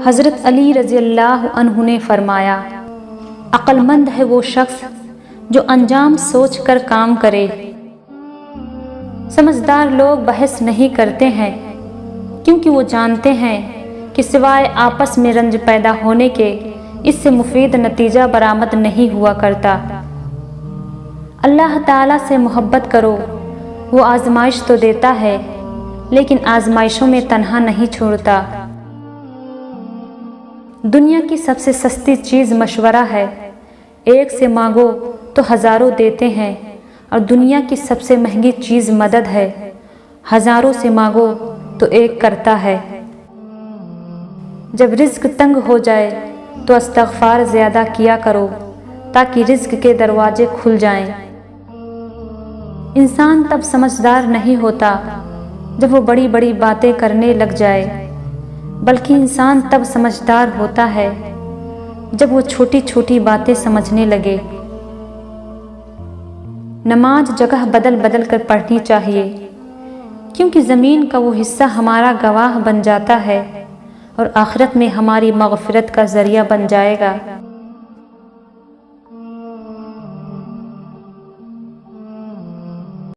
حضرت علی رضی اللہ عنہ نے فرمایا، عقل مند ہے وہ شخص جو انجام سوچ کر کام کرے۔ سمجھدار لوگ بحث نہیں کرتے ہیں کیونکہ وہ جانتے ہیں کہ سوائے آپس میں رنج پیدا ہونے کے اس سے مفید نتیجہ برآمد نہیں ہوا کرتا۔ اللہ تعالیٰ سے محبت کرو، وہ آزمائش تو دیتا ہے لیکن آزمائشوں میں تنہا نہیں چھوڑتا۔ دنیا کی سب سے سستی چیز مشورہ ہے، ایک سے مانگو تو ہزاروں دیتے ہیں، اور دنیا کی سب سے مہنگی چیز مدد ہے، ہزاروں سے مانگو تو ایک کرتا ہے۔ جب رزق تنگ ہو جائے تو استغفار زیادہ کیا کرو تاکہ رزق کے دروازے کھل جائیں۔ انسان تب سمجھدار نہیں ہوتا جب وہ بڑی بڑی باتیں کرنے لگ جائے، بلکہ انسان تب سمجھدار ہوتا ہے جب وہ چھوٹی چھوٹی باتیں سمجھنے لگے۔ نماز جگہ بدل بدل کر پڑھنی چاہیے، کیونکہ زمین کا وہ حصہ ہمارا گواہ بن جاتا ہے اور آخرت میں ہماری مغفرت کا ذریعہ بن جائے گا۔